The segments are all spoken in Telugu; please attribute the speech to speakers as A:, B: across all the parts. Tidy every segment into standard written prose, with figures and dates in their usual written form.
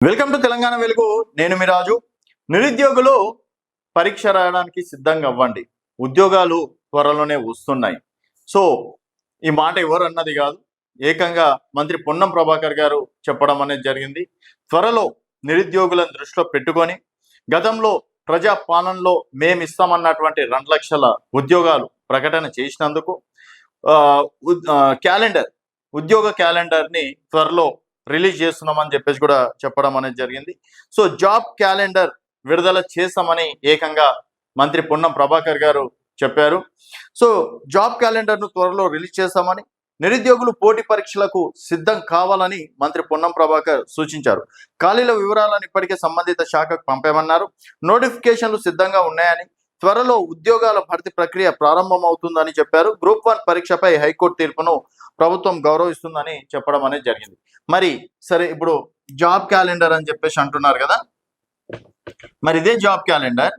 A: వెల్కమ్ టు తెలంగాణ వెలుగు. నేను మీ రాజు. నిరుద్యోగులు పరీక్ష రాయడానికి సిద్ధంగా అవ్వండి, ఉద్యోగాలు త్వరలోనే వస్తున్నాయి. సో ఈ మాట ఎవరు అన్నది కాదు, ఏకంగా మంత్రి పొన్నం ప్రభాకర్ గారు చెప్పడం అనేది జరిగింది. త్వరలో నిరుద్యోగులను దృష్టిలో పెట్టుకొని గతంలో ప్రజా పాలనలో మేము ఇస్తామన్నటువంటి 2 లక్షల ఉద్యోగాలు ప్రకటన చేసినందుకు క్యాలెండర్ ఉద్యోగ క్యాలెండర్ని త్వరలో రిలీజ్ చేస్తున్నామని చెప్పేసి కూడా చెప్పడం అనేది జరిగింది. సో జాబ్ క్యాలెండర్ విడుదల చేస్తామని ఏకంగా మంత్రి పొన్నం ప్రభాకర్ గారు చెప్పారు. సో జాబ్ క్యాలెండర్ను త్వరలో రిలీజ్ చేస్తామని, నిరుద్యోగులు పోటీ పరీక్షలకు సిద్ధం కావాలని మంత్రి పొన్నం ప్రభాకర్ సూచించారు. ఖాళీల వివరాలను ఇప్పటికే సంబంధిత శాఖకు పంపామన్నారు. నోటిఫికేషన్లు సిద్ధంగా ఉన్నాయని, త్వరలో ఉద్యోగాల భర్తీ ప్రక్రియ ప్రారంభమవుతుందని చెప్పారు. గ్రూప్ 1 పరీక్షపై హైకోర్టు తీర్పును ప్రభుత్వం గౌరవిస్తుందని చెప్పడం అనేది జరిగింది. మరి సరే, ఇప్పుడు జాబ్ క్యాలెండర్ అని చెప్పేసి అంటున్నారు కదా, మరి ఇదే జాబ్ క్యాలెండర్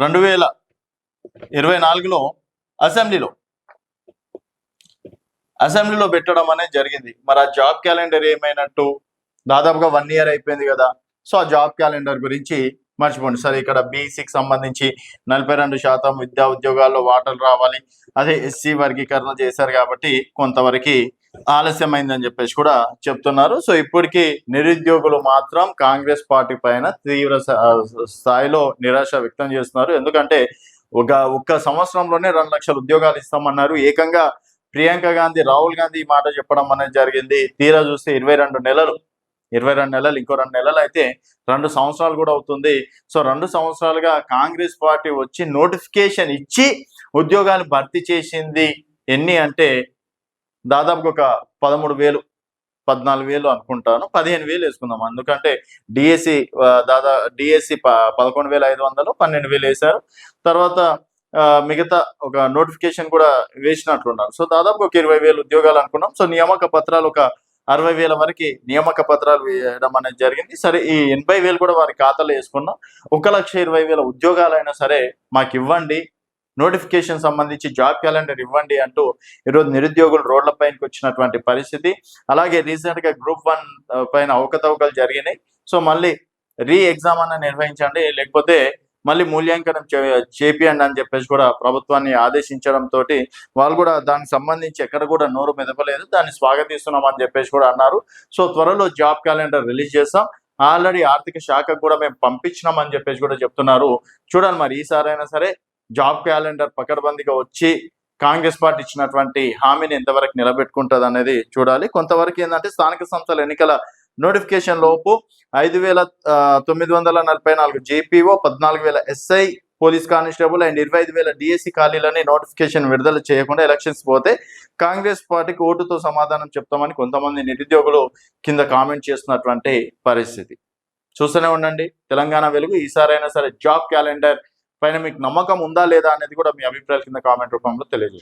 A: 2024లో అసెంబ్లీలో పెట్టడం అనేది జరిగింది. మరి ఆ జాబ్ క్యాలెండర్ ఏమైనట్టు? దాదాపుగా 1 ఇయర్ అయిపోయింది కదా. సో ఆ జాబ్ క్యాలెండర్ గురించి మర్చిపోండి. సరే, ఇక్కడ బీసీకి సంబంధించి 42% విద్యా ఉద్యోగాల్లో వాటలు రావాలి, అదే ఎస్సీ వర్గీకరణ చేశారు కాబట్టి కొంతవరకు ఆలస్యమైందని చెప్పేసి కూడా చెప్తున్నారు. సో ఇప్పటికీ నిరుద్యోగులు మాత్రం కాంగ్రెస్ పార్టీ పైన తీవ్ర స్థాయిలో నిరాశ వ్యక్తం చేస్తున్నారు. ఎందుకంటే ఒక్క సంవత్సరంలోనే 2 లక్షల ఉద్యోగాలు ఇస్తామన్నారు. ఏకంగా ప్రియాంక గాంధీ, రాహుల్ గాంధీ ఈ మాట చెప్పడం అనేది జరిగింది. తీరా చూస్తే 22 నెలలు, ఇంకో 2 నెలలు అయితే 2 సంవత్సరాలు కూడా అవుతుంది. సో 2 సంవత్సరాలుగా కాంగ్రెస్ పార్టీ వచ్చి నోటిఫికేషన్ ఇచ్చి ఉద్యోగాలు భర్తీ చేసింది ఎన్ని అంటే దాదాపుగా ఒక 13,000, 14,000 అనుకుంటాను, 15,000 వేసుకుందాం. ఎందుకంటే డిఎస్సి డిఎస్సి 11,500, 12,000 వేశారు. తర్వాత మిగతా ఒక నోటిఫికేషన్ కూడా వేసినట్లున్నారు. సో దాదాపు ఒక 20,000 ఉద్యోగాలు అనుకున్నాం. సో నియామక పత్రాలు ఒక 60,000 వరకు నియామక పత్రాలు వేయడం అనేది జరిగింది. సరే, ఈ 80,000 కూడా వారి ఖాతాలో వేసుకున్నాం. 1,20,000 ఉద్యోగాలైనా సరే మాకు ఇవ్వండి, నోటిఫికేషన్ సంబంధించి జాబ్ క్యాలెండర్ ఇవ్వండి అంటూ ఈరోజు నిరుద్యోగులు రోడ్ల పైనకి వచ్చినటువంటి పరిస్థితి. అలాగే రీసెంట్గా గ్రూప్ 1 పైన అవకతవకలు జరిగినాయి. సో మళ్ళీ ఎగ్జామ్ అన్న నిర్వహించండి, లేకపోతే మళ్ళీ మూల్యాంకనం చేపియండి అని చెప్పేసి కూడా ప్రభుత్వాన్ని ఆదేశించడంతో వాళ్ళు కూడా దానికి సంబంధించి ఎక్కడ కూడా నోరు మెదపలేదు. దాన్ని స్వాగతిస్తున్నాం అని చెప్పేసి కూడా అన్నారు. సో త్వరలో జాబ్ క్యాలెండర్ రిలీజ్ చేస్తాం, ఆల్రెడీ ఆర్థిక శాఖకు కూడా మేము పంపించినాం అని చెప్పేసి కూడా చెప్తున్నారు. చూడాలి మరి ఈసారైనా సరే జాబ్ క్యాలెండర్ పకడ్బందీగా వచ్చి కాంగ్రెస్ పార్టీ ఇచ్చినటువంటి హామీని ఎంతవరకు నిలబెట్టుకుంటుంది అనేది చూడాలి. కొంతవరకు ఏంటంటే స్థానిక సంస్థల ఎన్నికల నోటిఫికేషన్ లోపు 5,944 JPO, 14,000 SI, police constable and 25,000 DSC ఖాళీలని నోటిఫికేషన్ విడుదల చేయకుండా ఎలక్షన్స్ పోతే కాంగ్రెస్ పార్టీకి ఓటుతో సమాధానం చెప్తామని కొంతమంది నిరుద్యోగులు కింద కామెంట్ చేస్తున్నటువంటి పరిస్థితి. చూస్తూనే ఉండండి తెలంగాణ వెలుగు. ఈసారైనా సరే జాబ్ క్యాలెండర్ పైన మీకు నమ్మకం ఉందా లేదా అనేది కూడా మీ అభిప్రాయాల కింద కామెంట్ రూపంలో తెలియజేయండి.